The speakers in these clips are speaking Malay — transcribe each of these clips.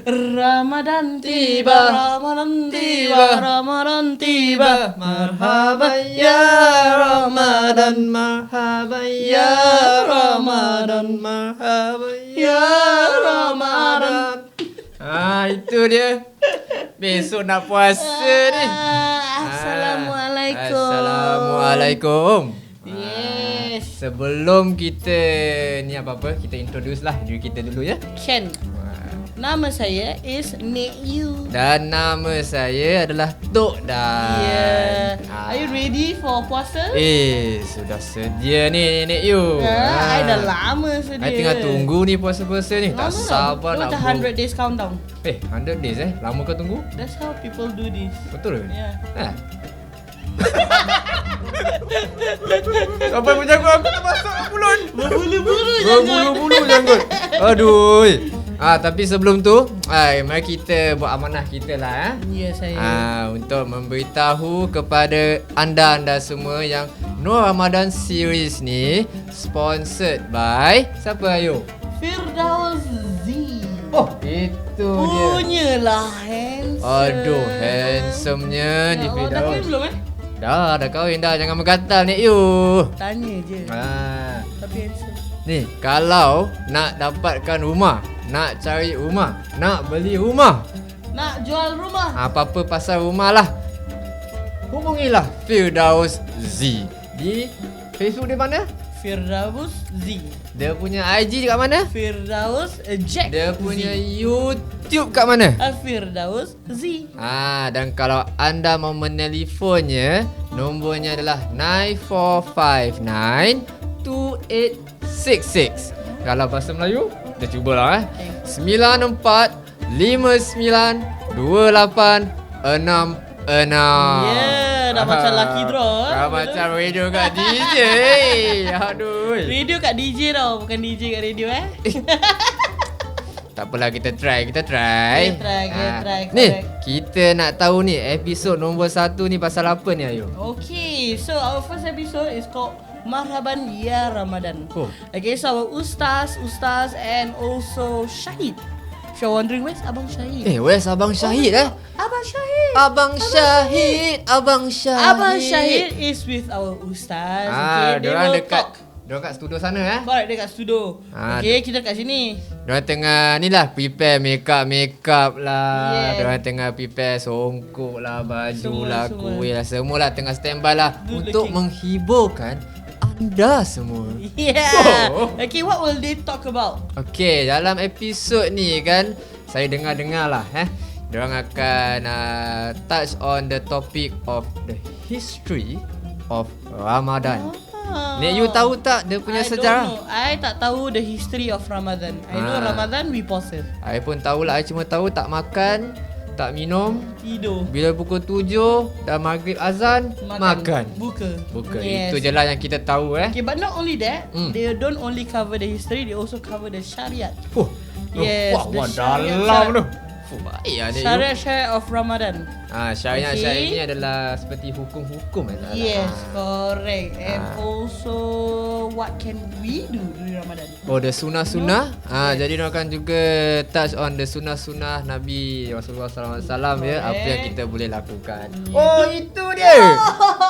Ramadan tiba, Ramadan tiba, Ramadan tiba. Marhaban ya Ramadan, marhaban ya Ramadan, marhaban ya Ramadan. Itu dia. Besok nak puasa ni. Assalamualaikum. Assalamualaikum. Yes. Sebelum kita ni apa-apa, kita introduce lah diri kita dulu ya. Ken. Nama saya is Nek Yu. Dan nama saya adalah Tok Dan. Yeah. Are you ready for puasa? Sudah sedia ni Nek Yu. I dah lama sedia. I tengah tunggu ni puasa-puasa ni. Tak sabar nak 100 days countdown. 100 days lama kau tunggu? That's how people do this. Betul ke? Yeah. Sampai menjaga aku tak masuk mulut. Berbulu-bulu Berbulu-bulu janggut. Aduh. Tapi sebelum tu, mari kita buat amanah kita lah. Ya saya. Untuk memberitahu kepada anda semua yang Nur Ramadan series ni sponsored by siapa ayo? Firdaus Z. Oh, itu dia. Punyalah handsome. Aduh, handsomenya ni Dah Firdaus. kahwin belum Dah kahwin dah. Jangan menggatal ni you. Tanya je. Tapi handsome. Ni, kalau nak dapatkan rumah, nak cari rumah, nak beli rumah, nak jual rumah, apa-apa pasal rumah lah, hubungilah Firdaus Z. Di Facebook dia mana? Firdaus Z. Dia punya IG kat mana? Firdaus Jack. Dia punya YouTube kat mana? Firdaus Z. Dan kalau anda mau menelefonnya, nombornya adalah 94592866. Kalau bahasa Melayu, kita cubalah 94592866. Dah macam lucky draw. Dah macam radio kat DJ. Aduh. Radio kat DJ tau, bukan DJ kat radio Tak apalah, kita try. Kita try. Ni, correct. kita nak tahu ni episod nombor 1 ni pasal apa ni Ayu? Okay, so our first episode is called Marhaban Ya Ramadan. Oh. Okay, so our ustaz and also Syahid. If you're wondering, where's Abang Syahid? Where's Abang Syahid Abang Syahid. Abang Syahid. Abang Syahid is with our ustaz. Okay, they diorang will dekat talk. Diorang kat studio sana Correct, dekat studio. Okay, kita kat sini. Diorang tengah ni lah prepare make-up lah. Yes. Diorang tengah prepare songkok lah, baju lah, Semua. kuih lah, semua lah tengah standby lah Good untuk looking. menghiburkan anda semua. Yeah. Oh. Okay, what will they talk about? Okey, dalam episod ni kan, saya dengar-dengar lah diorang akan touch on the topic of the history of Ramadan. Nek you tahu tak dia punya sejarah? Don't know. I tak tahu the history of Ramadan. I know Ramadan we pause. I pun tahulah, I cuma tahu tak makan, tak minum. Tidur. Bila pukul 7 dah maghrib azan, makan. Buka. Yes. Itu je lah yang kita tahu Okay, but not only that, they don't only cover the history, they also cover the syariat. Yes, the dalam tu. Baik lah dia. Syariat of Ramadan. Syariat Okay. ni adalah seperti hukum-hukum Yes, correct. And also what can we do during Ramadan? The sunnah-sunnah. Jadi dia akan juga touch on the sunnah-sunnah Nabi Rasulullah SAW ya. Apa yang kita boleh lakukan. Itu dia.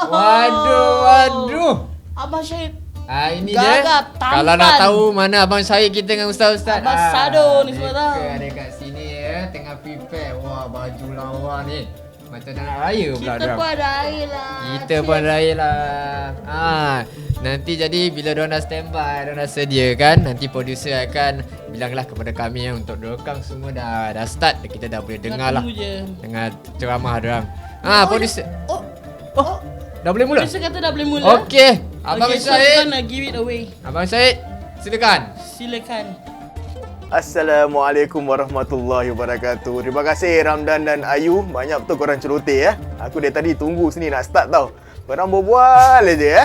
Waduh. Abang Syahid. Ini Gagap, dia. tampan. Kalau nak tahu mana Abang Syahid kita dengan ustaz-ustaz. Abang Sado ni semua tahu. Ada kat sini ya, tengah prepare. Wah, baju lawa ni. Macam dah nak raya pula Kita dorang. pun ada air lah. Kita pun raya lah. Nanti jadi bila diorang dah standby, diorang dah sedia kan, nanti producer akan bilanglah kepada kami untuk dorang semua dah start. Kita dah boleh dengar lah. Dengar ceramah diorang. Producer. Dah boleh mula? Producer kata dah boleh mula. Okey. Abang so Syahid. kita nak give it away. Abang Syahid, silakan. Silakan. Assalamualaikum warahmatullahi wabarakatuh. Terima kasih Ramdan dan Ayu. Banyak betul korang celoteh Aku dari tadi tunggu sini nak start tau. Korang berbual je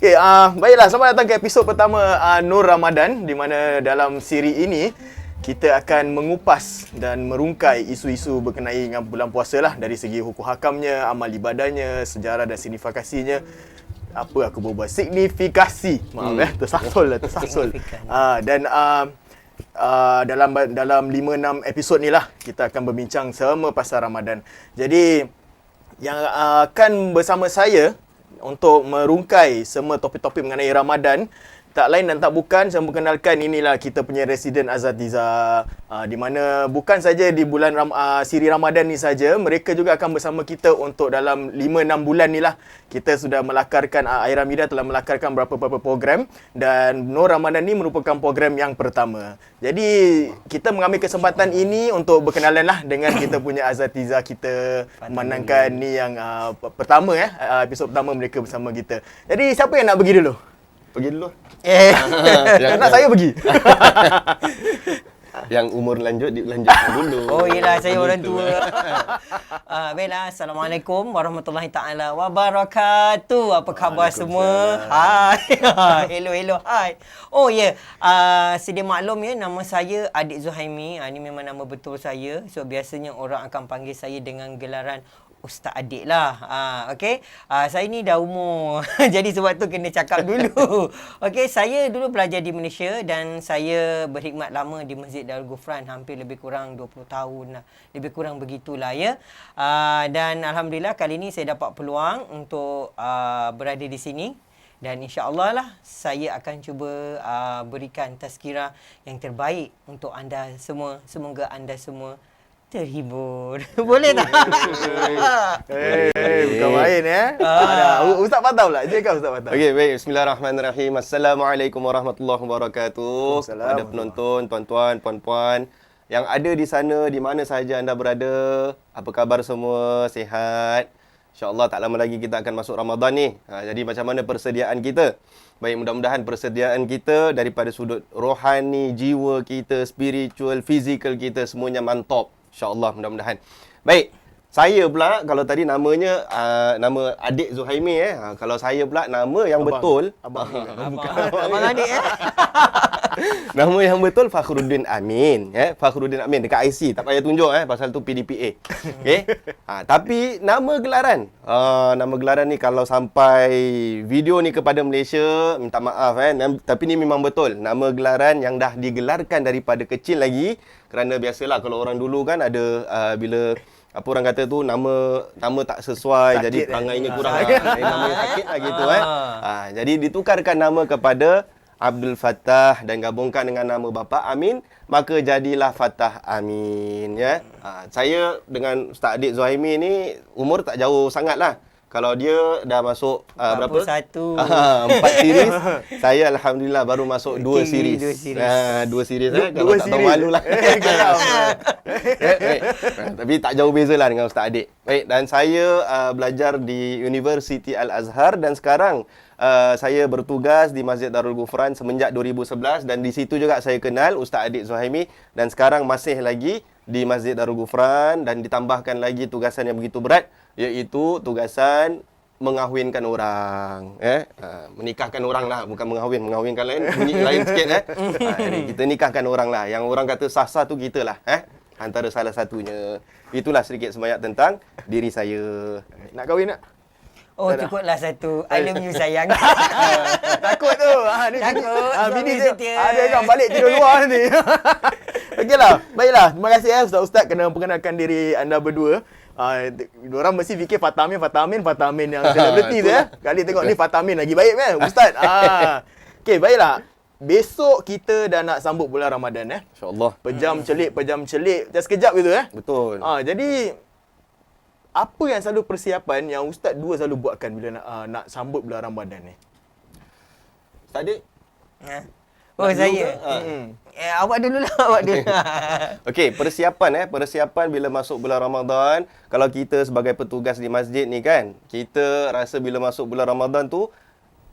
Okay, baiklah, selamat datang ke episod pertama Nur Ramadan, di mana dalam siri ini kita akan mengupas dan merungkai isu-isu berkenai dengan bulan puasa lah, dari segi hukum hakamnya, amal ibadahnya, sejarah dan signifikasinya. Apa aku berbual? Signifikasi. Maaf tersasul. Dan dalam 5-6 episod ni lah kita akan berbincang semua pasal Ramadan. Jadi yang akan bersama saya untuk merungkai semua topik-topik mengenai Ramadan, tak lain dan tak bukan, saya memperkenalkan inilah kita punya residen Azatiza, di mana bukan saja di bulan siri Ramadan ni saja, mereka juga akan bersama kita untuk dalam 5-6 bulan ni lah. Kita sudah melakarkan, Aira Media telah melakarkan beberapa program, dan Nur Ramadan ni merupakan program yang pertama. Jadi kita mengambil kesempatan ini untuk berkenalan lah dengan kita punya Azatiza kita, memandangkan ni yang pertama episod pertama mereka bersama kita. Jadi siapa yang nak pergi dulu? Pergi dulu. Nak saya pergi. Yang umur lanjut dilanjutkan dulu. Oh yelah, saya orang tua. Baiklah, Assalamualaikum warahmatullahi taala wabarakatuh. Apa khabar semua? Hai. Hello, hai. Oh ya, sedia maklum ya, nama saya Adik Zuhaimi. Ini memang nama betul saya. So biasanya orang akan panggil saya dengan gelaran Ustaz Adik lah. Okey. Saya ni dah umur. Jadi sebab tu kena cakap dulu. Okey, saya dulu belajar di Malaysia dan saya berkhidmat lama di Masjid Darul Ghufran, hampir lebih kurang 20 tahun lah. Lebih kurang begitulah ya. Dan alhamdulillah kali ni saya dapat peluang untuk berada di sini. Dan insya-Allah lah saya akan cuba berikan tazkirah yang terbaik untuk anda semua. Semoga anda semua terhibur. Boleh tak? Bukan main Ustaz Fatah pula. Cakap Ustaz Fatah. Okey, baik. Bismillahirrahmanirrahim. Assalamualaikum warahmatullahi wabarakatuh. Kepada penonton, tuan-tuan, puan-puan yang ada di sana, di mana sahaja anda berada, apa khabar semua? Sihat? InsyaAllah tak lama lagi kita akan masuk Ramadan ni. Jadi macam mana persediaan kita? Baik, mudah-mudahan persediaan kita daripada sudut rohani, jiwa kita, spiritual, fizikal kita semuanya mantap. InsyaAllah, mudah-mudahan. Baik, saya pula kalau tadi namanya nama Adik Zuhaimi kalau saya pula nama yang betul Abang Adik nama yang betul Fakhruddin Amin Fakhruddin Amin dekat IC, tak payah tunjuk pasal tu PDPA. Okey. Tapi nama gelaran ni kalau sampai video ni kepada Malaysia, minta maaf tapi ni memang betul nama gelaran yang dah digelarkan daripada kecil lagi, kerana biasalah kalau orang dulu kan ada bila apa orang kata tu nama tak sesuai, sakit, jadi perangainya kurang namanya sakit lah gitu jadi ditukarkan nama kepada Abdul Fattah dan gabungkan dengan nama bapa Amin, maka jadilah Fattah Amin ya. Saya dengan Ustaz Adik Zuhaimi ni umur tak jauh sangat lah. Kalau dia dah masuk berapa? 41. 4 series. Saya alhamdulillah baru masuk 2 series. 2 series kalau tak tahu malu lah. Tapi tak jauh beza lah dengan Ustaz Adik. Baik, dan saya belajar di University Al-Azhar dan sekarang saya bertugas di Masjid Darul Ghufran semenjak 2011 dan di situ juga saya kenal Ustaz Adik Zuhaimi dan sekarang masih lagi di Masjid Darul Ghufran dan ditambahkan lagi tugasan yang begitu berat, iaitu tugasan mengahwinkan orang, menikahkan orang lah, bukan mengahwinkan lain, bunyi lain sikit jadi kita nikahkan orang lah, yang orang kata sah-sah tu kita lah antara salah satunya. Itulah sedikit sebanyak tentang diri saya. Nak kahwin tak? Oh, cukuplah satu. I love you sayang. Takut tu. Ni takut. Bini dia ada kan balik tidur luar nanti. Okeylah. Baiklah. Terima kasih Ustaz-Ustaz kerana memperkenalkan diri anda berdua. Diorang mesti fikir Fattah Amin yang selebriti tu Kali tengok ni Fattah Amin lagi baik kan Ustaz. Okey, baiklah. Besok kita dah nak sambut bulan Ramadan InsyaAllah. Pejam celik. Just sekejap gitu Betul. Jadi apa yang selalu persiapan yang Ustaz dua selalu buatkan bila nak sambut bulan Ramadan ni? Ustaz Adik? Oh, saya. Awak dulu lah, awak dulu. Okey, persiapan bila masuk bulan Ramadan, kalau kita sebagai petugas di masjid ni kan, kita rasa bila masuk bulan Ramadan tu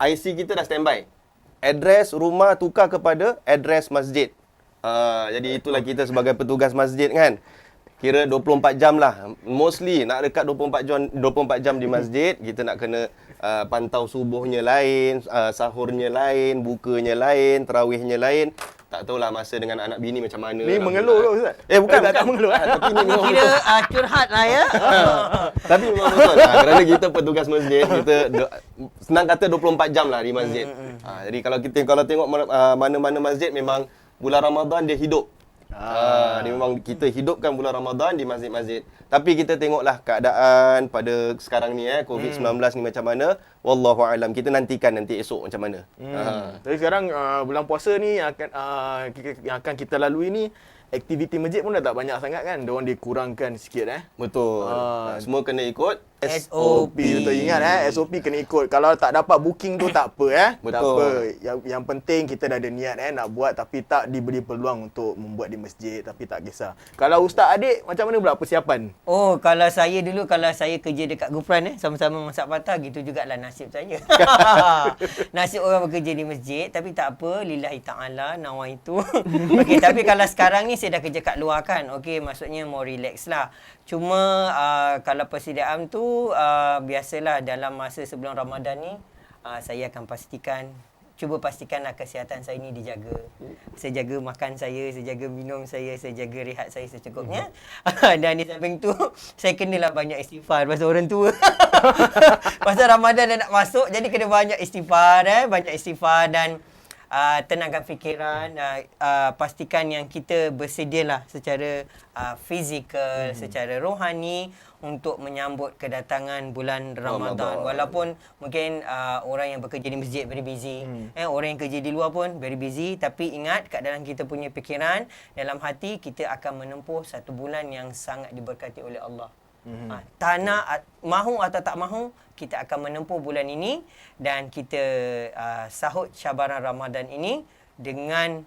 IC kita dah standby. Address rumah tukar kepada address masjid. Jadi itulah kita sebagai petugas masjid kan. Kira 24 jam lah. Mostly nak dekat 24 jam di masjid, kita nak kena pantau subuhnya lain, sahurnya lain, bukanya lain, tarawihnya lain. Tak tahulah masa dengan anak bini macam mana. Ni mengeluh ke Ustaz? Bukan tak mengeluh. Tapi ni memang Kira curhat lah ya. Tapi memang betul. Kerana kita petugas masjid, kita senang kata 24 jam lah di masjid. Jadi kalau tengok mana-mana masjid memang bulan Ramadan dia hidup. Dia memang kita hidupkan bulan Ramadan di masjid-masjid. Tapi kita tengoklah keadaan pada sekarang ni COVID-19 ni macam mana. Wallahu alam. Kita nantikan nanti esok macam mana. Jadi sekarang bulan puasa ni yang akan kita lalui ni, aktiviti masjid pun dah tak banyak sangat kan. Diorang dikurangkan sikit Betul. Semua kena ikut SOP. Betul, ingat SOP kena ikut. Kalau tak dapat booking tu tak apa Betul. Tak apa. Yang penting kita dah ada niat nak buat, tapi tak diberi peluang untuk membuat di masjid, tapi tak kisah. Kalau Ustaz Adik macam mana pula persiapan? Oh, kalau saya dulu, kalau saya kerja dekat Gufran sama-sama masak patah, gitu jugalah nasib saya. Nasib orang bekerja di masjid, tapi tak apa, lillahi ta'ala, nawaitu. Okey, tapi kalau sekarang ni saya dah kerja kat luar kan. Okey, maksudnya more relax lah. Cuma kalau persediaan tu biasalah dalam masa sebelum Ramadan ni saya akan cuba pastikanlah kesihatan saya ni dijaga. Saya jaga makan saya jaga minum saya jaga rehat saya secukupnya. Dan di samping tu, saya kenalah banyak istighfar pasal orang tua. Pasal Ramadan dah nak masuk, jadi kena banyak istighfar. Banyak istighfar dan tenangkan fikiran. Pastikan yang kita bersedialah secara fizikal, secara rohani untuk menyambut kedatangan bulan Ramadan. Walaupun mungkin orang yang bekerja di masjid very busy, orang yang kerja di luar pun very busy, tapi ingat kat dalam kita punya fikiran, dalam hati kita akan menempuh satu bulan yang sangat diberkati oleh Allah. Tak nak, mahu atau tak mahu, kita akan menempuh bulan ini dan kita sahut cabaran Ramadan ini dengan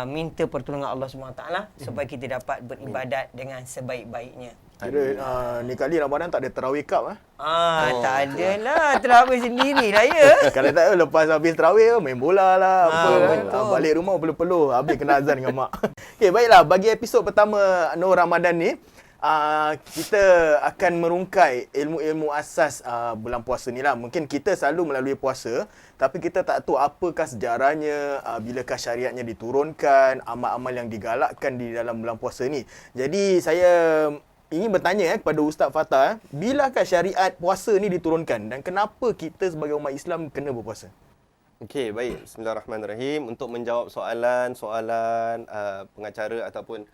minta pertolongan Allah SWT supaya kita dapat beribadat dengan sebaik-baiknya. Kira ni kali Ramadan tak ada tarawih cup Tak adalah, terawih sendiri lah ya. Kalau tak lepas habis tarawih main bola lah betul. balik rumah peluh-peluh, habis kena azan dengan mak. Okey, baiklah, bagi episod pertama Nur Ramadan ni, kita akan merungkai ilmu-ilmu asas bulan puasa ni lah. Mungkin kita selalu melalui puasa, tapi kita tak tahu apakah sejarahnya, bilakah syariatnya diturunkan, amal-amal yang digalakkan di dalam bulan puasa ni. Jadi saya ingin bertanya kepada Ustaz Fatah, bilakah syariat puasa ni diturunkan dan kenapa kita sebagai umat Islam kena berpuasa? Okey, baik. Bismillahirrahmanirrahim. Untuk menjawab soalan pengacara ataupun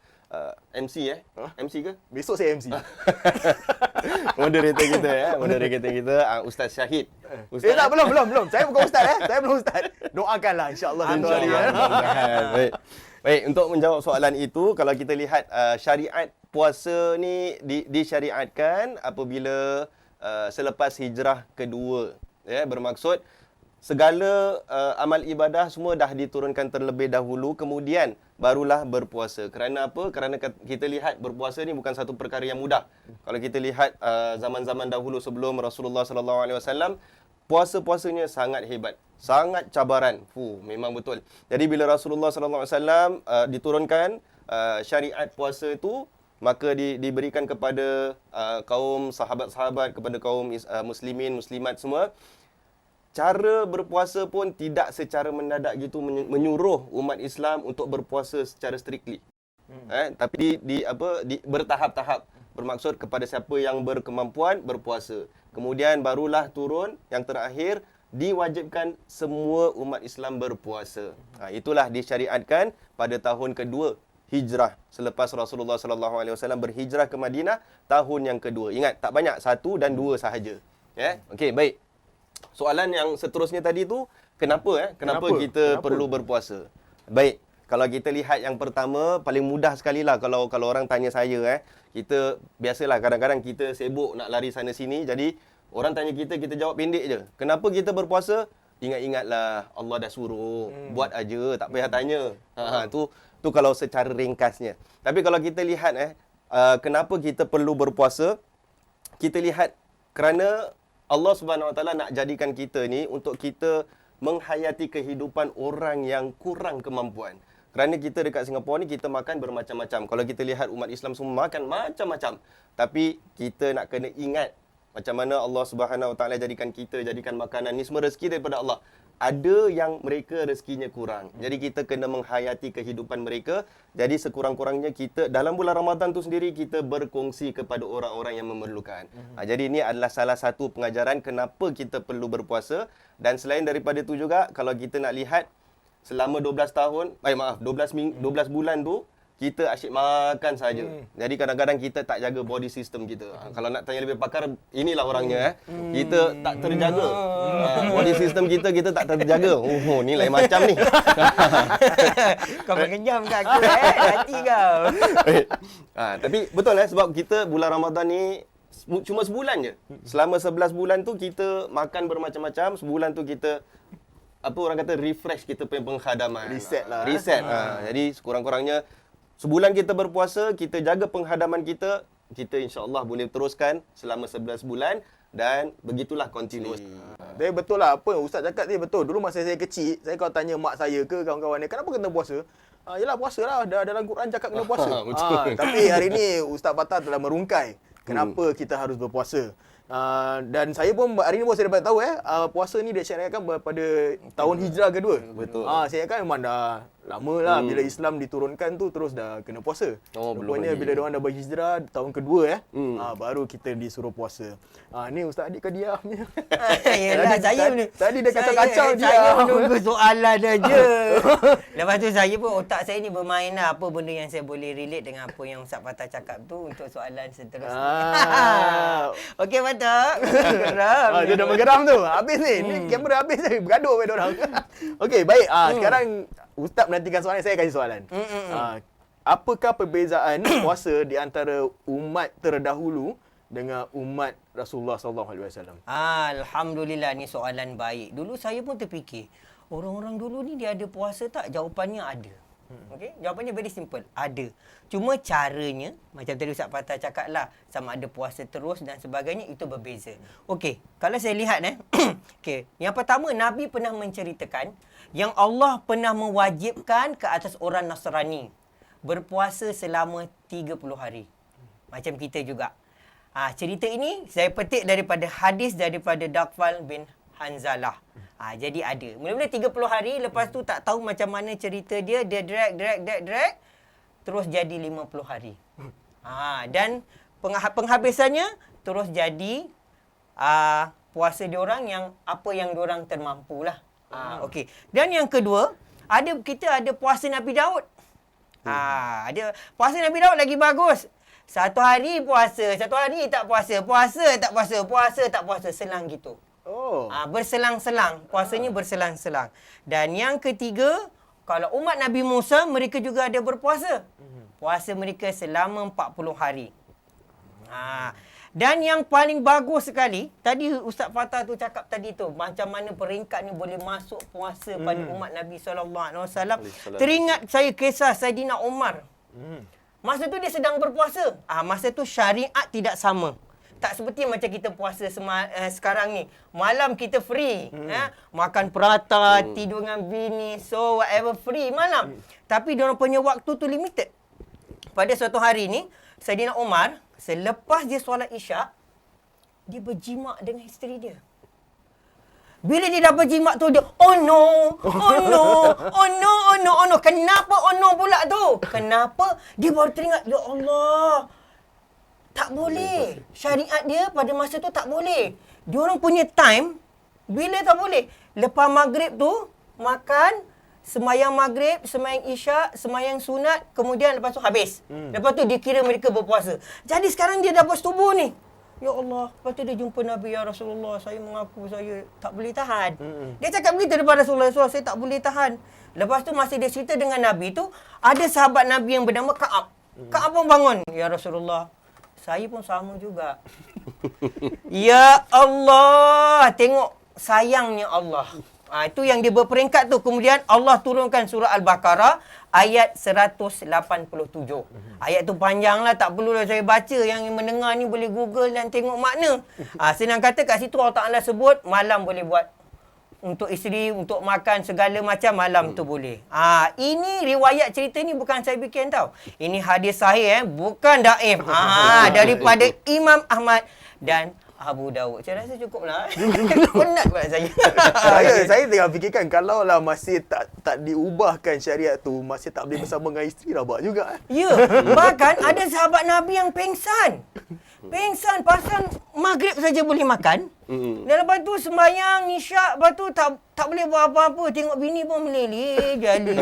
MC MC ke? Besok saya MC. Moderator kita Ustaz Syahid. Tak, belum. Saya bukan ustaz Saya belum ustaz. Doakanlah insya-Allah satu hari Baik. Baik, untuk menjawab soalan itu, kalau kita lihat syariat puasa ni disyariatkan apabila selepas hijrah kedua. Bermaksud segala amal ibadah semua dah diturunkan terlebih dahulu, kemudian barulah berpuasa. Kerana apa? Kerana kita lihat berpuasa ni bukan satu perkara yang mudah. Kalau kita lihat zaman-zaman dahulu sebelum Rasulullah sallallahu alaihi wasallam, puasa-puasanya sangat hebat, sangat cabaran. Memang betul. Jadi bila Rasulullah sallallahu alaihi wasallam diturunkan syariat puasa itu, maka diberikan kepada kaum sahabat-sahabat, kepada kaum muslimin, muslimat semua. Cara berpuasa pun tidak secara mendadak gitu menyuruh umat Islam untuk berpuasa secara strictly. Tapi bertahap-tahap. Bermaksud kepada siapa yang berkemampuan berpuasa. Kemudian barulah turun yang terakhir, diwajibkan semua umat Islam berpuasa. Itulah disyariatkan pada tahun kedua hijrah selepas Rasulullah sallallahu alaihi wasallam berhijrah ke Madinah tahun yang kedua. Ingat, tak banyak, 1 dan 2 sahaja. Okey, baik. Soalan yang seterusnya tadi tu, kenapa kita perlu berpuasa? Baik, kalau kita lihat yang pertama, paling mudah sekali lah kalau orang tanya saya, kita biasalah kadang-kadang kita sibuk nak lari sana sini, jadi orang tanya kita jawab pendek je. Kenapa kita berpuasa? Ingat-ingatlah Allah dah suruh, buat aja, tak payah tanya. Tu kalau secara ringkasnya. Tapi kalau kita lihat kenapa kita perlu berpuasa? Kita lihat kerana Allah Subhanahu Wa Taala nak jadikan kita ni untuk kita menghayati kehidupan orang yang kurang kemampuan. Kerana kita dekat Singapura ni kita makan bermacam-macam. Kalau kita lihat umat Islam semua makan macam-macam. Tapi kita nak kena ingat macam mana Allah Subhanahu Wa Taala jadikan makanan ni semua rezeki daripada Allah. Ada yang mereka rezekinya kurang. Jadi kita kena menghayati kehidupan mereka. Jadi sekurang-kurangnya kita dalam bulan Ramadan tu sendiri kita berkongsi kepada orang-orang yang memerlukan. Jadi ini adalah salah satu pengajaran kenapa kita perlu berpuasa. Dan selain daripada itu juga, kalau kita nak lihat selama 12 tahun, 12 bulan tu kita asyik makan saja. Jadi kadang-kadang kita tak jaga body system kita. Kalau nak tanya lebih pakar, inilah orangnya Kita tak terjaga. Body system kita tak terjaga. Oh, ni lain macam ni. Kau mengenyam kat aku hati kau. Tapi betul sebab kita bulan Ramadan ni cuma sebulan je. Selama 11 bulan tu kita makan bermacam-macam. Sebulan tu kita orang kata refresh kita punya penghadaman. Reset lah. Reset. Jadi sekurang-kurangnya sebulan kita berpuasa, kita jaga penghadaman kita insya-Allah boleh teruskan selama 11 bulan dan begitulah continuous. Tapi betul lah apa Ustaz cakap ni betul. Dulu masa saya kecil, saya kalau tanya mak saya ke kawan-kawan ni, kenapa kena puasa? Yelah puasa lah, dalam Quran cakap kena puasa. Betul. Tapi hari ni Ustaz Fatah telah merungkai kenapa kita harus berpuasa. Dan saya pun hari ni pun saya dapat tahu puasa ni dia syariatkan pada tahun hijrah kedua. Betul. Saya kan memang dah lama lah bila Islam diturunkan tu terus dah kena puasa. Rupanya bila diorang dah berhijrah tahun kedua baru kita disuruh puasa. Ni Ustaz Adik kau diam je. Yelah, Tadi dia kacau-kacau dia. Saya menunggu soalan aja. Lepas tu saya pun otak saya ni bermain lah apa benda yang saya boleh relate dengan apa yang Ustaz Fatah cakap tu untuk soalan seterusnya. Okey Fatah. Dia dah menggeram tu. Habis ni. Ni kamera habis je. Bergaduh pada orang. Okey, baik. Sekarang Ustaz menantikan soalan, saya kasih soalan. Apakah perbezaan puasa di antara umat terdahulu dengan umat Rasulullah SAW? Alhamdulillah, ni soalan baik. Dulu saya pun terfikir, orang-orang dulu ni dia ada puasa tak? Jawapannya ada. Okey, jawapannya very simple, ada. Cuma caranya macam tadi Ustaz Fatah cakap lah, sama ada puasa terus dan sebagainya itu berbeza. Okey, kalau saya lihat okey, yang pertama Nabi pernah menceritakan yang Allah pernah mewajibkan ke atas orang Nasrani berpuasa selama 30 hari. Macam kita juga. Cerita ini saya petik daripada hadis daripada Daqfal bin Hanzalah. Jadi ada. Mula-mula 30 hari, lepas tu tak tahu macam mana cerita dia drag terus jadi 50 hari. Dan penghabisannya terus jadi puasa diorang yang apa yang diorang termampulah. Okey. Dan yang kedua, kita ada puasa Nabi Daud. Ada puasa Nabi Daud lagi bagus. Satu hari puasa, satu hari tak puasa. Puasa tak puasa, puasa tak puasa, selang gitu. Berselang-selang. Puasanya berselang-selang. Dan yang ketiga, kalau umat Nabi Musa, mereka juga ada berpuasa. Puasa mereka selama 40 hari. Dan yang paling bagus sekali, tadi Ustaz Fatah tu cakap tadi tu, macam mana peringkat ni boleh masuk puasa pada umat Nabi SAW. Teringat saya kisah Saidina Umar. Masa tu dia sedang berpuasa. Masa tu syariat tidak sama. Tak seperti macam kita puasa sekarang ni. Malam kita free. Makan prata, tidur dengan bini, so whatever, free malam. Tapi diorang punya waktu tu limited. Pada suatu hari ni, Saidina Umar, selepas dia solat Isyak, dia berjimat dengan isteri dia. Bila dia dah berjimat tu, dia, oh no. Kenapa oh no pula tu? Kenapa? Dia baru teringat, ya Allah, tak boleh. Syariat dia pada masa tu tak boleh. Diorang punya time, bila tak boleh? Lepas maghrib tu, makan, semayang maghrib, semayang isyak, semayang sunat, kemudian lepas tu habis. Lepas tu dikira mereka berpuasa. Jadi sekarang dia dah bersetubuh ni. Ya Allah, lepas tu dia jumpa Nabi, ya Rasulullah, saya mengaku saya tak boleh tahan. Dia cakap begitu daripada Rasulullah, saya tak boleh tahan. Lepas tu masa dia cerita dengan Nabi tu, ada sahabat Nabi yang bernama Ka'ab. Ka'ab pun bangun, ya Rasulullah, saya pun sama juga. Ya Allah, tengok sayangnya Allah. Itu yang dia berperingkat tu. Kemudian Allah turunkan surah Al-Baqarah ayat 187. Ayat tu panjang lah, tak perlulah saya baca. Yang mendengar ni boleh Google dan tengok makna. Senang kata kat situ Allah Ta'ala sebut malam boleh buat untuk isteri, untuk makan segala macam malam tu boleh. Ini riwayat cerita ni bukan saya bikin tau. Ini hadis sahih bukan daif. Daripada Imam Ahmad dan Abu Daud. Saya rasa cukup lah. Penat pula saya. Saya tengah fikirkan, kalau lah masih tak diubahkan syariat tu, masih tak boleh bersama dengan isteri, rabak juga. Ya, bahkan ada sahabat Nabi yang pengsan. Pengsan pasal maghrib saja boleh makan. Dan lepas tu sembahyang isyak, lepas tu tak boleh buat apa-apa. Tengok bini pun meleleh jali.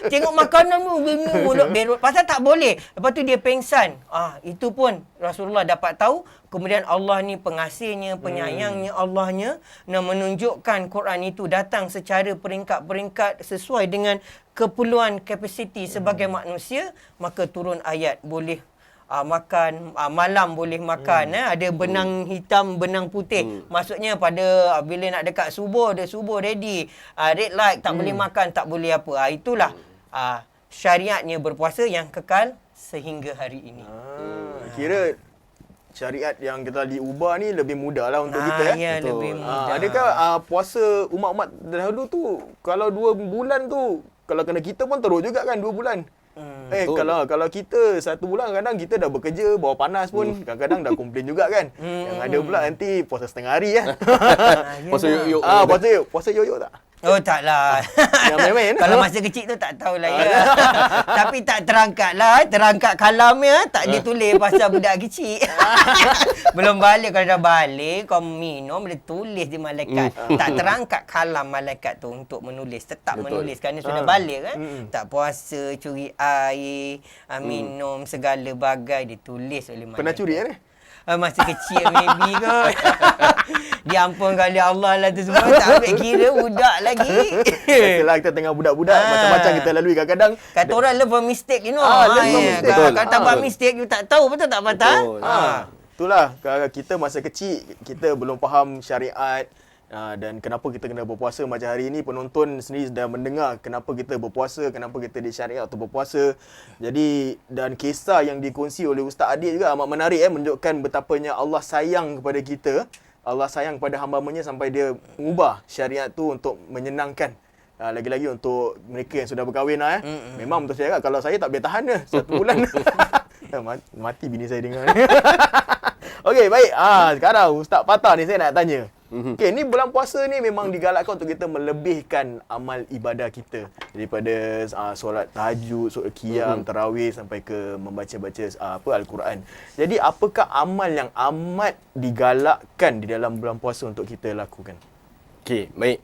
Tengok makanan pun bini mulut berut. Pasal tak boleh. Lepas tu dia pengsan. Itu pun Rasulullah dapat tahu. Kemudian Allah ni pengasihnya, penyayangnya Allahnya nak menunjukkan Quran itu datang secara peringkat-peringkat sesuai dengan keperluan kapasiti sebagai manusia, maka turun ayat boleh makan malam boleh makan ada benang hitam benang putih maksudnya pada bila nak dekat subuh dia subuh ready red light tak boleh makan tak boleh apa itulah syariatnya berpuasa yang kekal sehingga hari ini. Kira syariat yang kita diubah ni lebih mudah lah untuk kita ya, lebih mudah. Adakah puasa umat-umat dahulu tu kalau 2 bulan tu kalau kena kita pun teruk juga kan 2 bulan. Kalau kita 1 bulan kadang kita dah bekerja bawah panas pun kadang-kadang dah komplain juga kan. Yang ada pula nanti puasa setengah hari Puasa yoyok. Puasa yoyok tak? Oh taklah. Yang main-main. Kalau masa kecil tu tak tahulah ya. Tapi tak terangkat lah. Terangkat kalamnya tak ditulis pasal budak kecil. Belum balik. Kalau dah balik kau minum boleh tulis di malaikat. Tak terangkat kalam malaikat tu untuk menulis. Tetap menulis kerana sudah balik kan. Tak puasa, curi air, minum segala bagai ditulis oleh malaikat. Pernah curi ni? Masa kecil maybe kot. Diampunkan oleh Allah lah tu semua. Tak ambil kira budak lagi. Biasalah kita tengah budak-budak macam-macam kita lalui kadang-kadang. Kata orang learn from mistake you know. Learn from mistake. Kalau tak buat mistake you tak tahu betul tak Fatah? Itulah kita masa kecil kita belum faham syariat dan kenapa kita kena berpuasa macam hari ini penonton sendiri dah mendengar kenapa kita berpuasa, kenapa kita disyariat untuk berpuasa. Jadi dan kisah yang dikongsi oleh Ustaz Adil juga amat menarik menunjukkan betapanya Allah sayang kepada kita. Allah sayang kepada hamba-Nya sampai dia mengubah syariat tu untuk menyenangkan lagi-lagi untuk mereka yang sudah berkahwin Memang betul saya kalau saya tak boleh tahan 1 bulan. Mati bini saya dengar. Okey, baik. Sekarang Ustaz Fatah ni saya nak tanya. Okey, ni bulan puasa ni memang digalakkan untuk kita melebihkan amal ibadah kita daripada solat tahajud, solat qiyam, tarawih sampai ke membaca-baca Al-Quran. Jadi apakah amal yang amat digalakkan di dalam bulan puasa untuk kita lakukan? Okey, baik.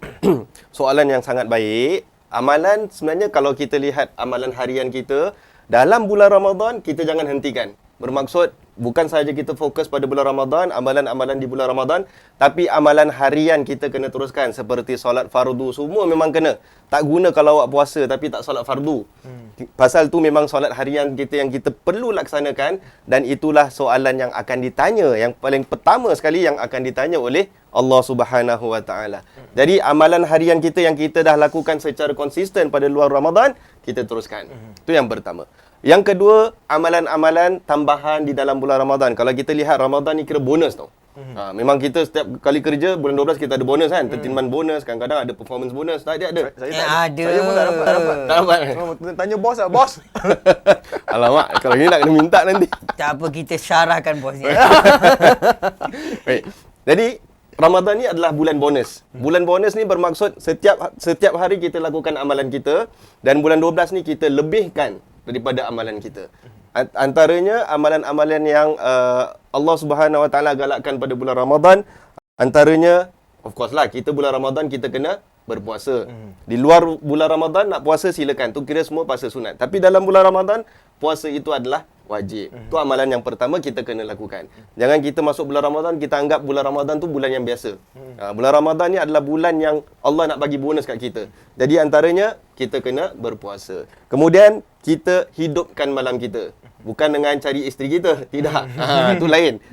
Soalan yang sangat baik. Amalan sebenarnya kalau kita lihat amalan harian kita dalam bulan Ramadan kita jangan hentikan. Bermaksud bukan sahaja kita fokus pada bulan Ramadan, amalan-amalan di bulan Ramadan, tapi amalan harian kita kena teruskan seperti solat fardu semua memang kena. Tak guna kalau awak puasa tapi tak solat fardu. Pasal tu memang solat harian kita yang kita perlu laksanakan dan itulah soalan yang akan ditanya, yang paling pertama sekali yang akan ditanya oleh Allah Subhanahu Wa Taala. Jadi amalan harian kita yang kita dah lakukan secara konsisten pada luar Ramadan, kita teruskan. Itu yang pertama. Yang kedua, amalan-amalan tambahan di dalam bulan Ramadan. Kalau kita lihat Ramadan ni kira bonus tau. Memang kita setiap kali kerja bulan 12 kita ada bonus kan. 13 month bonus, kadang-kadang ada performance bonus. Tak ada. Saya tak ada. Saya pun tak dapat. Tanya bos lah, bos. Alamak, kalau ni nak kena minta nanti. Tak apa kita syarahkan bos ni. Baik. Jadi Ramadan ni adalah bulan bonus. Bulan bonus ni bermaksud setiap hari kita lakukan amalan kita dan bulan 12 ni kita lebihkan daripada amalan kita. Antaranya amalan-amalan yang Allah Subhanahu Wa Taala galakkan pada bulan Ramadan, antaranya of course lah kita bulan Ramadan kita kena berpuasa. Di luar bulan Ramadan nak puasa silakan, tu kira semua puasa sunat. Tapi dalam bulan Ramadan puasa itu adalah wajib. Itu amalan yang pertama kita kena lakukan. Jangan kita masuk bulan Ramadan kita anggap bulan Ramadan tu bulan yang biasa. Bulan Ramadan ni adalah bulan yang Allah nak bagi bonus kat kita. Jadi antaranya kita kena berpuasa. Kemudian kita hidupkan malam kita. Bukan dengan cari isteri kita, tidak. Itu lain.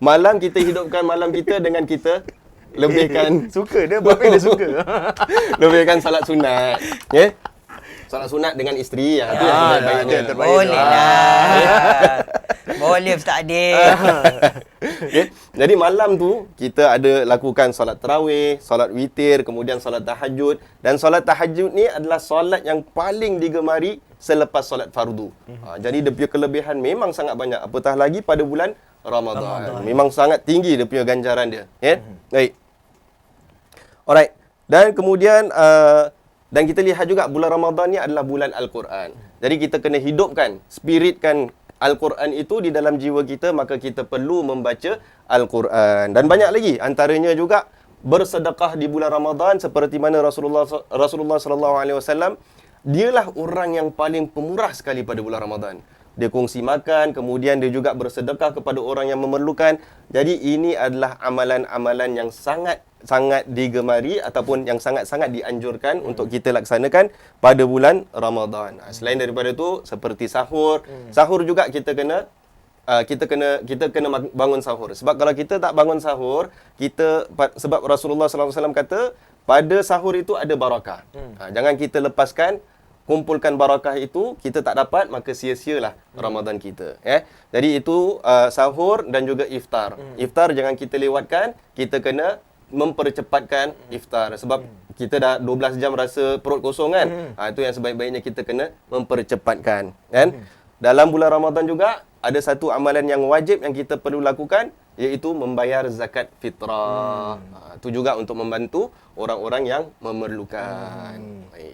Malam kita hidupkan malam kita dengan kita lebihkan suka dia, bapak dia suka. lebihkan salat sunat. Salat sunat dengan isteri itu yang terbaiknya. Boleh lah. Boleh Ustaz Adil. Jadi malam tu kita ada lakukan solat tarawih, solat witir, kemudian solat tahajud. Dan solat tahajud ni adalah solat yang paling digemari selepas solat fardu. Jadi dia punya kelebihan memang sangat banyak. Apatah lagi pada bulan Ramadan. Memang sangat tinggi dia punya ganjaran dia. Baik. Alright. Dan kemudian dan kita lihat juga bulan Ramadan ni adalah bulan Al-Quran. Jadi kita kena hidupkan, spiritkan Al-Quran itu di dalam jiwa kita, maka kita perlu membaca Al-Quran. Dan banyak lagi, antaranya juga bersedekah di bulan Ramadan, seperti mana Rasulullah sallallahu alaihi wasallam, dialah orang yang paling pemurah sekali pada bulan Ramadan. Dia kongsi makan, kemudian dia juga bersedekah kepada orang yang memerlukan. Jadi ini adalah amalan-amalan yang sangat digemari ataupun yang sangat-sangat dianjurkan untuk kita laksanakan pada bulan Ramadan. Selain daripada itu, seperti sahur. Sahur juga kita kena bangun sahur. Sebab kalau kita tak bangun sahur, sebab Rasulullah sallallahu alaihi wasallam kata pada sahur itu ada barakah. Jangan kita lepaskan, kumpulkan barakah itu, kita tak dapat, maka sia-sialah Ramadan kita. Jadi itu sahur dan juga iftar. Iftar jangan kita lewatkan, kita kena mempercepatkan iftar. Sebab kita dah 12 jam rasa perut kosong kan. Itu yang sebaik-baiknya kita kena mempercepatkan. Kan? Dalam bulan Ramadan juga, ada satu amalan yang wajib yang kita perlu lakukan, iaitu membayar zakat fitrah. Itu juga untuk membantu orang-orang yang memerlukan.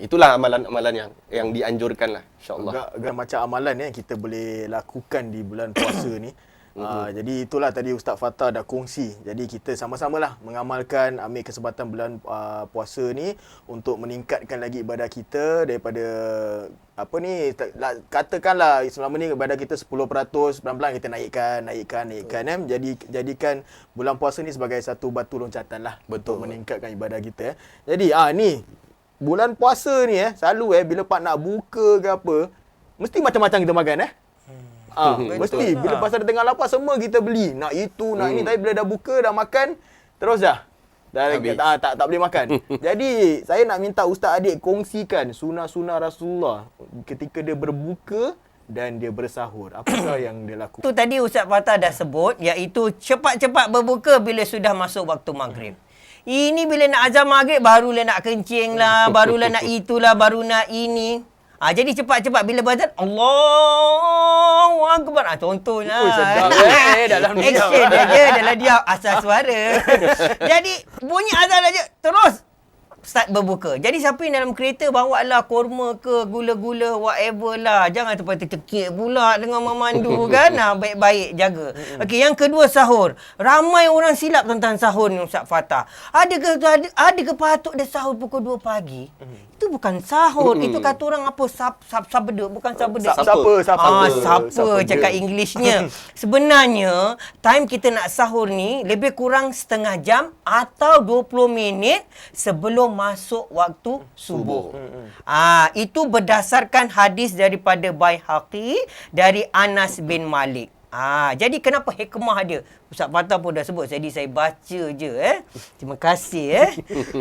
Itulah amalan-amalan yang dianjurkan lah, insyaAllah. Agak macam amalan yang kita boleh lakukan di bulan puasa ni. Jadi itulah tadi Ustaz Fattah dah kongsi. Jadi kita sama-samalah mengamalkan, ambil kesempatan bulan puasa ni untuk meningkatkan lagi ibadah kita daripada katakanlah selama ni ibadah kita 10%, pelan-pelan kita naikkan. Jadi jadikan bulan puasa ni sebagai satu batu loncatan lah untuk meningkatkan ibadah kita. Jadi ni bulan puasa ni selalu bila Pak nak buka ke apa, mesti macam-macam kita makan mesti bila pasal dah tengah lapar semua kita beli. Nak itu, nak ini, tapi bila dah buka, dah makan, terus dah tak boleh makan. Jadi saya nak minta Ustaz Adik kongsikan sunah-sunah Rasulullah ketika dia berbuka dan dia bersahur. Apakah yang dia lakukan? Itu tadi Ustaz Fattah dah sebut, iaitu cepat-cepat berbuka bila sudah masuk waktu maghrib. Ini bila nak azan maghrib barulah nak kencing lah, barulah nak itulah, baru nak ini. Jadi cepat-cepat bila berzan, Allahu Akbar. Contohnya. Sedap dalam diam. Action dia dalam diam, asal suara. Jadi bunyi azan aja terus start berbuka. Jadi siapa yang dalam kereta bawa lah korma ke gula-gula whatever lah. Jangan terpekik pula dengan memandu kan. Baik-baik jaga. Okey, yang kedua sahur. Ramai orang silap tentang sahur ni Ustaz Fattah. Adakah patut dia sahur pukul 2 pagi? Itu bukan sahur. Itu kata orang apa? Sabda. Bukan sabda. Siapa cakap Englishnya. Sebenarnya, time kita nak sahur ni lebih kurang setengah jam atau 20 minit sebelum masuk waktu subuh. Itu berdasarkan hadis daripada Baihaqi dari Anas bin Malik. Jadi kenapa hikmah dia? Ustaz Fattah pun dah sebut, jadi saya baca je. Terima kasih.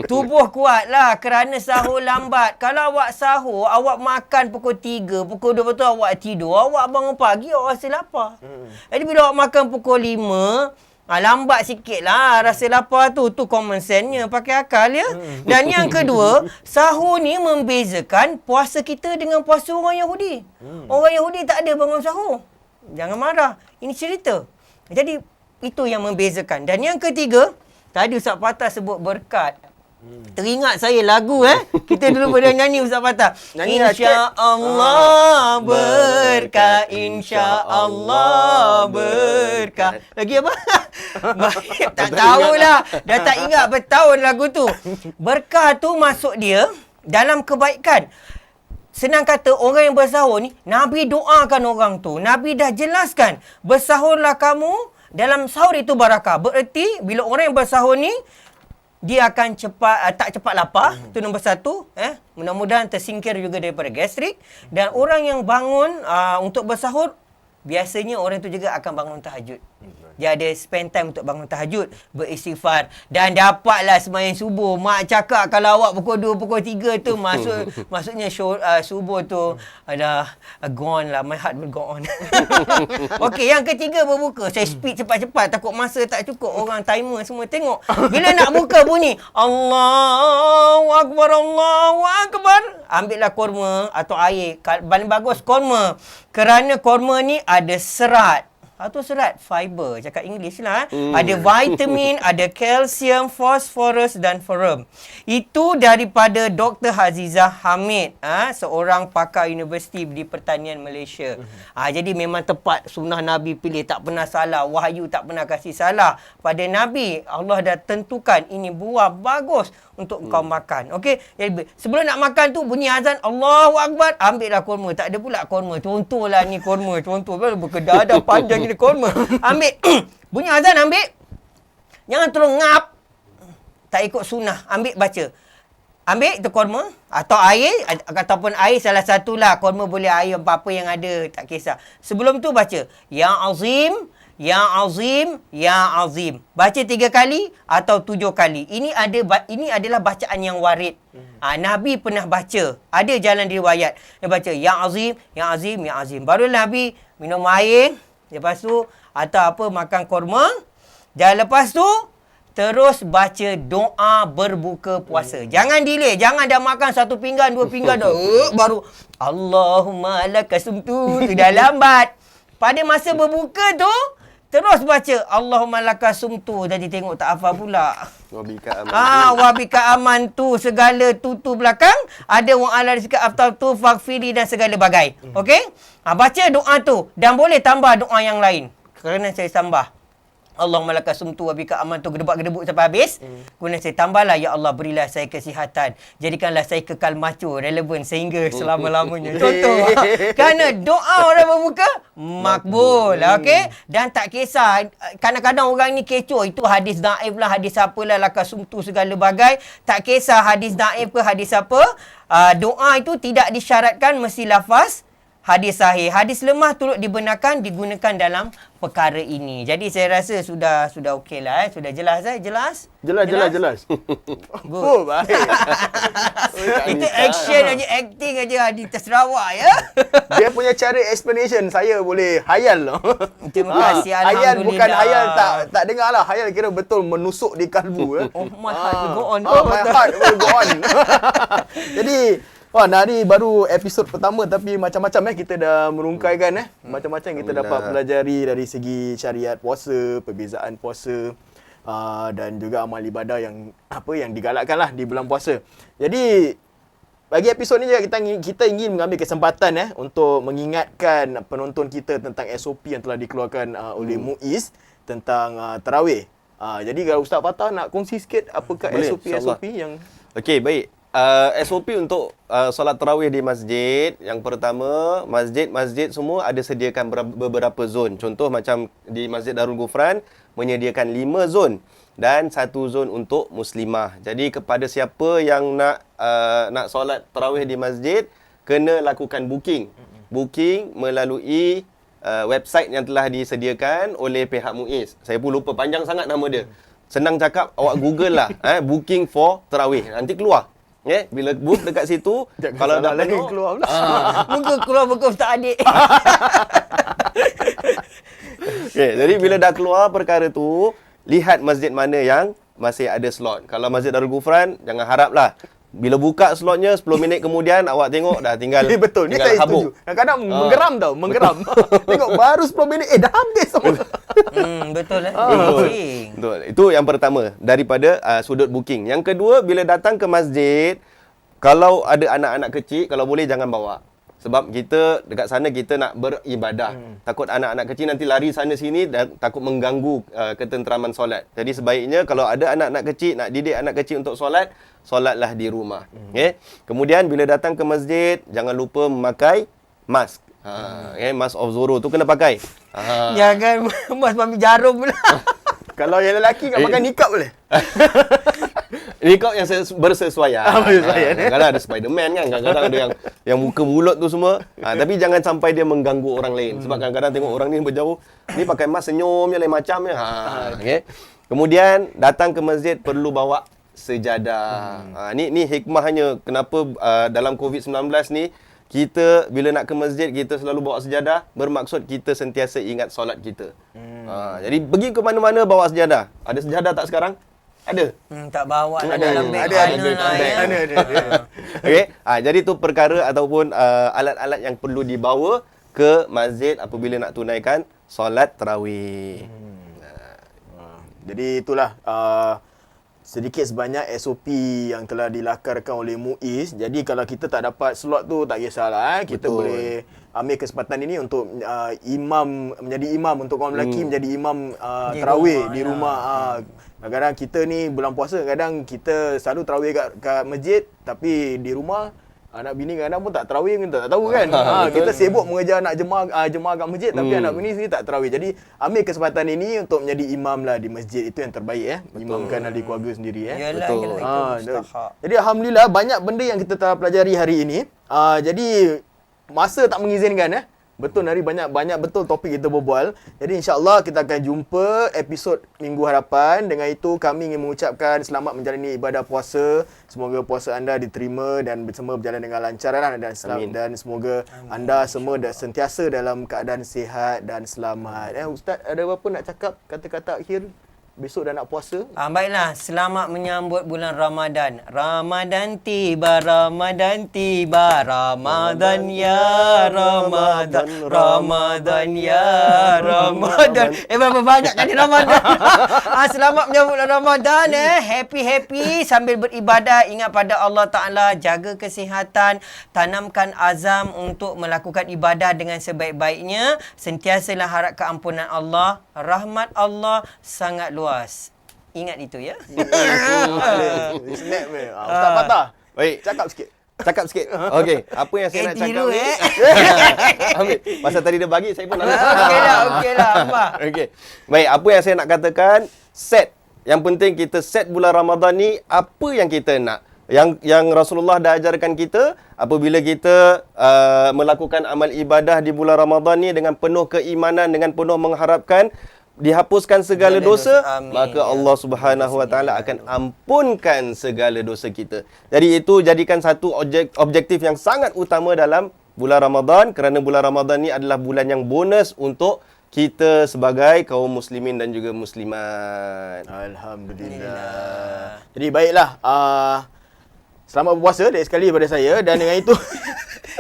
Tubuh kuatlah kerana sahur lambat. Kalau awak sahur, awak makan pukul 3, pukul 2 betul awak tidur, awak bangun pagi, awak rasa lapar. Jadi bila awak makan pukul 5, lambat sikit lah rasa lapar tu. Tu common sense-nya, pakai akal ya. Dan yang kedua, sahur ni membezakan puasa kita dengan puasa orang Yahudi. Orang Yahudi tak ada bangun sahur. Jangan marah. Ini cerita. Jadi, itu yang membezakan. Dan yang ketiga, tadi Ustaz Fattah sebut berkat. Teringat saya lagu kita dulu pernah nyanyi Ustaz Fattah. InsyaAllah berkat, InsyaAllah berkat. Lagi apa? Tak tahulah. Dah tak ingat bertahun lagu tu. Berkah tu maksud dia dalam kebaikan. Senang kata, orang yang bersahur ni, Nabi doakan orang tu. Nabi dah jelaskan, bersahurlah kamu, dalam sahur itu barakah. Bererti, bila orang yang bersahur ni, dia akan tak cepat lapar. Itu nombor satu. Mudah-mudahan tersingkir juga daripada gastrik. Dan orang yang bangun untuk bersahur, biasanya orang tu juga akan bangun tahajud. Dia ada spend time untuk bangun tahajud, beristighfar dan dapatlah sembahyang subuh. Mak cakap kalau awak pukul 2, pukul 3 tu maksudnya subuh tu dah gone lah. My heart will go on. Okey, yang ketiga berbuka. Saya speed cepat-cepat, takut masa tak cukup. Orang timer semua tengok. Bila nak buka bunyi Allahu Akbar, Allahu Akbar. Ambillah korma atau air. Paling bagus korma. Kerana korma ni ada serat. Tu serat fiber, cakap English lah. Ada vitamin, ada kalsium, fosforus dan ferrum. Itu daripada Dr. Hazizah Hamid, seorang pakar universiti di pertanian Malaysia. Jadi memang tepat sunnah Nabi pilih, tak pernah salah. Wahyu tak pernah kasih salah pada Nabi. Allah dah tentukan ini buah bagus untuk kau makan. Okey, jadi sebelum nak makan tu bunyi azan Allahu Akbar, ambillah kurma. Tak ada pula kurma. Contohlah ni kurma, contoh berkedah ada panjang ni kurma. Ambil bunyi azan, ambil. Jangan terus ngap. Tak ikut sunnah. Ambil baca. Ambil tu kurma atau air ataupun air salah satulah. Kurma boleh air apa-apa yang ada, tak kisah. Sebelum tu baca Ya Azim, Ya Azim, Ya Azim. Baca 3 kali atau 7 kali. Ini adalah bacaan yang warid. Nabi pernah baca. Ada jalan riwayat. Dia baca Ya Azim, Ya Azim, Ya Azim. Baru Nabi minum air. Lepas tu atau apa makan kurma. Dan lepas tu terus baca doa berbuka puasa. Jangan delay. Jangan dah makan 1 pinggan, 2 pinggan dah. Baru Allahumma lakasumtu. Sudah lambat. Pada masa berbuka tu terus baca Allahumma lakasumtu. Jadi tengok tak hafal pula. Wabika aman. Wabika aman tu segala tu belakang. Ada wa'ala rizka aftal tu faghfiri dan segala bagai. Okey? Baca doa tu dan boleh tambah doa yang lain. Kerana saya tambah Allahumma lakasumtu wa bika amantu, gedebak-gedebuk sampai habis. Kemudian saya tambahlah ya Allah berilah saya kesihatan. Jadikanlah saya kekal macho, relevan sehingga selama-lamanya. Contoh. Kerana doa orang berbuka makbul, okey? Dan tak kisah kadang-kadang orang ni kecoh itu hadis daif lah, hadis apalah lakasumtu segala bagai. Tak kisah hadis daif ke hadis apa. Doa itu tidak disyaratkan mesti lafaz hadis sahih. Hadis lemah turut dibenarkan digunakan dalam perkara ini. Jadi saya rasa sudah okeylah. Sudah jelas Jelas? Jelas. Good. Oh, baik. Itu action aja, acting aja di Sarawak ya. Dia punya cara explanation saya boleh hayal loh. Terima kasih, Hayal bukan Alhamdulillah. hayal tak dengar lah. Hayal kira betul menusuk di kalbu. Oh my heart will go on. My heart will go on. Jadi hari baru episod pertama tapi macam-macam kita dah merungkaikan macam-macam kita dapat pelajari dari segi syariat puasa, perbezaan puasa dan juga amal ibadah yang digalakkan lah di bulan puasa. Jadi bagi episod ni juga kita ingin mengambil kesempatan untuk mengingatkan penonton kita tentang SOP yang telah dikeluarkan oleh MUIS tentang tarawih. Jadi kalau Ustaz Fatah nak kongsi sikit apakah Boleh, SOP yang Okey, baik. SOP untuk solat tarawih di masjid. Yang pertama, masjid semua ada sediakan beberapa zon. Contoh macam di Masjid Darul Ghufran menyediakan 5 zon dan 1 zon untuk muslimah. Jadi kepada siapa yang nak solat tarawih di masjid, kena lakukan booking. Booking melalui website yang telah disediakan oleh pihak MUIS. Saya pun lupa panjang sangat nama dia. Senang cakap, awak Google lah booking for tarawih. Nanti keluar. Bila book dekat situ, kalau dah penuh keluar pula. Muka keluar muka Ustaz Adik. Jadi bila dah keluar perkara tu, lihat masjid mana yang masih ada slot. Kalau Masjid Darul Ghufran, jangan haraplah bila buka slotnya 10 minit kemudian awak tengok dah tinggal Betul, ni tinggal saya setuju. Kadang-kadang menggeram. Tengok baru 10 minit dah habis semua. Betul Betul. Itu yang pertama daripada sudut booking. Yang kedua, bila datang ke masjid, kalau ada anak-anak kecil, kalau boleh jangan bawa. Sebab kita dekat sana kita nak beribadah. Takut anak-anak kecil nanti lari sana sini dan takut mengganggu ketenteraman solat. Jadi sebaiknya kalau ada anak-anak kecil, nak didik anak kecil untuk solat, solatlah di rumah. Kemudian bila datang ke masjid, jangan lupa memakai mask. Mask of Zoro tu kena pakai. Jangan mas mami jarum pula. Kalau yang lelaki nak pakai nikab boleh? Nikab yang bersesuaian. Bersesuaian. Kadang-kadang ada Spiderman kan, kadang-kadang ada yang muka mulut tu semua. Tapi jangan sampai dia mengganggu orang lain. Sebab kadang-kadang tengok orang ni berjauh, ni pakai mask senyum je lain macam je. Kemudian datang ke masjid perlu bawa sejadah. Ni hikmahnya kenapa dalam COVID-19 ni kita bila nak ke masjid kita selalu bawa sejadah, bermaksud kita sentiasa ingat solat kita. Jadi pergi ke mana-mana bawa sejadah. Ada sejadah tak sekarang? Ada. Tak bawa lah Ada. dalam beg. Ada. Okey. Jadi tu perkara ataupun alat-alat yang perlu dibawa ke masjid apabila nak tunaikan solat tarawih. Jadi itulah sedikit sebanyak SOP yang telah dilakarkan oleh MUIS. Jadi kalau kita tak dapat slot tu tak kisahlah. Kita Betul. boleh ambil kesempatan ini untuk menjadi imam untuk kaum lelaki, menjadi imam tarawih di rumah. Kadang-kadang kita ni bulan puasa, kadang kita selalu tarawih kat masjid, tapi di rumah anak bini kadang pun tak tarawih, kita tak tahu kan. Kita sibuk mengejar nak jemaah kat masjid, tapi anak bini sendiri tak tarawih. Jadi ambil kesempatan ini untuk menjadi imam lah di masjid. Itu yang terbaik imamkan ahli keluarga sendiri Yalah, Betul. yalah, itu mustahak. Jadi alhamdulillah banyak benda yang kita telah pelajari hari ini. Jadi masa tak mengizinkan Betul hari banyak betul topik kita berbual. Jadi insya-Allah kita akan jumpa episod minggu hadapan. Dengan itu kami ingin mengucapkan selamat menjalani ibadah puasa. Semoga puasa anda diterima dan semua berjalan dengan lancar dan semoga anda semua sentiasa dalam keadaan sihat dan selamat. Ustaz ada apa nak cakap kata-kata akhir? Besok dah nak puasa. Baiklah, selamat menyambut bulan Ramadan. Ramadan tiba, Ramadan tiba, Ramadan ya Ramadan, Ramadan ya Ramadan. Berapa banyak kali Ramadan. Selamat menyambut bulan Ramadan Happy sambil beribadah, ingat pada Allah Taala, jaga kesihatan, tanamkan azam untuk melakukan ibadah dengan sebaik-baiknya. Sentiasalah harap keampunan Allah, rahmat Allah sangat luas. Ingat itu ya. Snap ni. Ustaz Fatah. Baik. Cakap sikit. Okey, apa yang saya nak cakap ni? Ambil. Pasal tadi dia bagi, saya pun nak. Okeylah, Abah. Okey. Baik, apa yang saya nak katakan, set. Yang penting kita set bulan Ramadan ni apa yang kita nak. Yang Rasulullah dah ajarkan kita, apabila kita melakukan amal ibadah di bulan Ramadan ni dengan penuh keimanan, dengan penuh mengharapkan dihapuskan segala dosa, Amin. maka Allah Subhanahu Wa Taala akan ampunkan segala dosa kita. Jadi itu jadikan satu objektif yang sangat utama dalam bulan Ramadan, kerana bulan Ramadan ni adalah bulan yang bonus untuk kita sebagai kaum muslimin dan juga muslimat. Alhamdulillah. Jadi baiklah, selamat berpuasa dari sekali daripada saya, dan dengan itu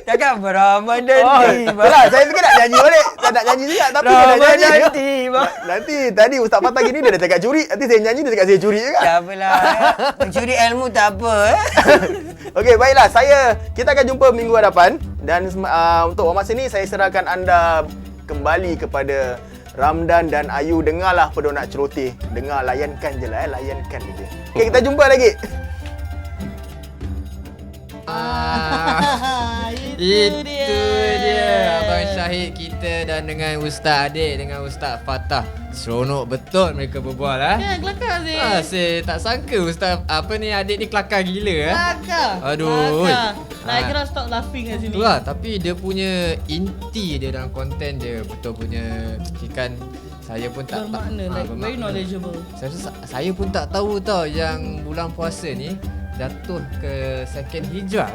Cakap Ramadan tiba. Yalah, saya fikir nak nyanyi balik. Saya nak nyanyi juga tapi dia dah Ramadan nyanyi. tiba. Nanti tadi Ustaz Fatah gini dia dah cakap curi. Nanti saya nyanyi dia cakap saya curi juga. Tak apalah. Mencuri ilmu tak apa Okey, baiklah. Kita akan jumpa minggu hadapan, dan untuk masa ni saya serahkan anda kembali kepada Ramdan dan Ayu. Dengarlah apa dia nak celoteh. Dengar, layankan je lah, layankan je. Okey, kita jumpa lagi. Itu dia Abang Syahid kita, dan dengan Ustaz Adik, dengan Ustaz Fatah. Seronok betul mereka berbual Ya, kelakar sih. Saya tak sangka Ustaz Adik ni kelakar gila Kelakar. Aduh. Nah, I cannot stop laughing kat sini. Itulah, tapi dia punya inti dia dalam konten dia betul punya kan, saya pun tak Bermakna, like very knowledgeable. Saya pun tak tahu tau yang bulan puasa ni jatuh ke second hijrah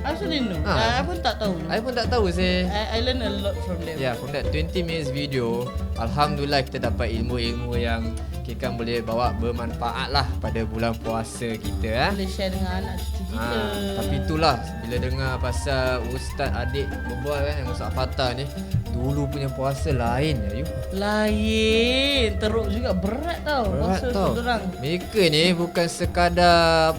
I also didn't know. Ah. I pun tak tahu. I pun tak tahu saya. I learn a lot from them. Ya, from that 20 minutes video, alhamdulillah kita dapat ilmu-ilmu yang kita boleh bawa bermanfaat lah pada bulan puasa kita Boleh share dengan anak cucu kita. Tapi itulah, bila dengar pasal Ustaz Adik berbual yang Ustaz Fatah ni, dulu punya puasa lain ya you. Lain. Teruk juga, berat tau. Berat Puasa tau. seorang. Mereka ni bukan sekadar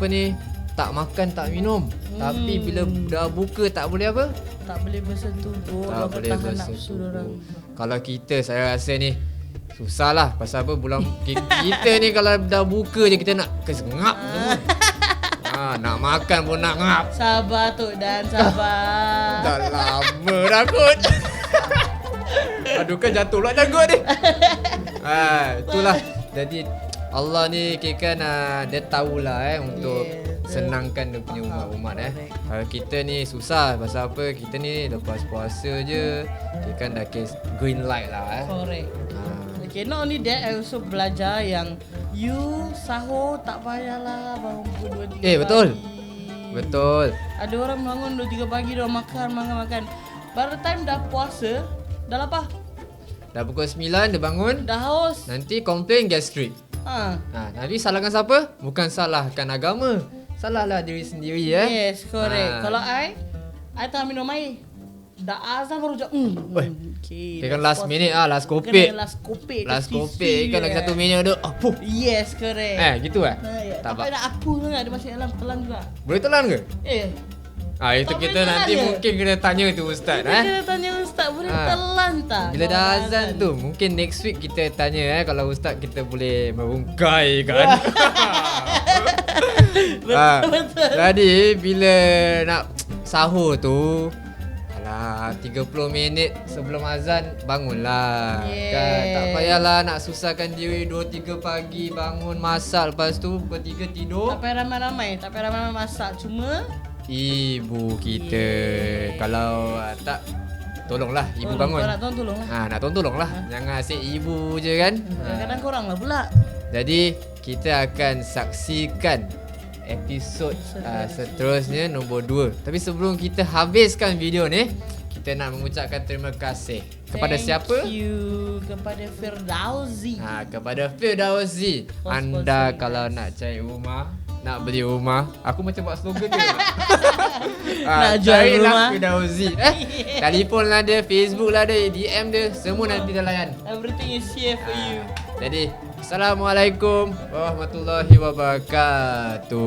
tak makan tak minum, tapi bila dah buka tak boleh apa? Tak boleh bersentuh. Tak boleh tahan nafsu bersentuh. dorang. Kalau kita, saya rasa ni susah lah. Pasal apa, bulan kita ni kalau dah buka je kita nak kesengap semua. Nak makan pun nak ngap. Sabar Tok Dan, sabar. Dah lama dah kot. Aduh, kan jatuh pula janggut ni. Itulah. Jadi Allah ni kan dia tahulah untuk senangkan dia punya umat-umat Kalau kita ni susah, pasal apa? Kita ni lepas puasa je kita kan dah green light lah Correct. Okay, not only that, I also belajar yang you sahur tak payahlah bangun pukul 2-3 pagi. betul. Betul. Ada orang bangun 2-3 pagi, dia makan. By the time dah puasa, dah lapar, Dah pukul 9 dia bangun, dah haus. nanti komplain gastrik. Nanti salahkan siapa? Bukan salahkan agama, salahlah diri sendiri Yes, correct. Ah. Kalau I tak minum air. dah azan baru jawab. Okay. Dia kan last minute last Kena kopek. last kopek. Last ke kopek TV, kan lagi 1 minit ada. Apuh. Yes, correct. Gitu Ya. Tak Tak payah nak apa sangat, dia masih dalam telan juga. Boleh telan ke? Itu Tak kita boleh nanti telan ke? mungkin kena tanya tu ustaz Kita kena tanya ustaz, boleh telan tak? Bila dah azan tu, mungkin next week kita tanya kalau ustaz kita boleh merungkai kan. Betul. Jadi bila nak sahur tu, alah 30 minit sebelum azan bangunlah. Yes. Kan tak payahlah nak susahkan diri 2-3 pagi bangun masak, lepas tu pukul 3 tidur. Tak payah ramai-ramai, masak. Cuma Ibu kita kalau tak tolonglah ibu bangun. Kau nak tolonglah. Nak tolonglah. Jangan asyik ibu je kan. Kadang-kadang korang lah pula. Jadi kita akan saksikan episod seterusnya nombor 2. Tapi sebelum kita habiskan video ni, kita nak mengucapkan terima kasih kepada siapa? Thank you kepada Firdausi. Kepada Firdausi. Anda kalau nak cari rumah, nak beli rumah, aku macam buat slogan dia. Nak jual carilah rumah. Firdausi. Telefon lah dia, Facebook lah dia, DM dia, semua nanti dah layan. Everything is here for you. Jadi, Assalamualaikum warahmatullahi wabarakatuh.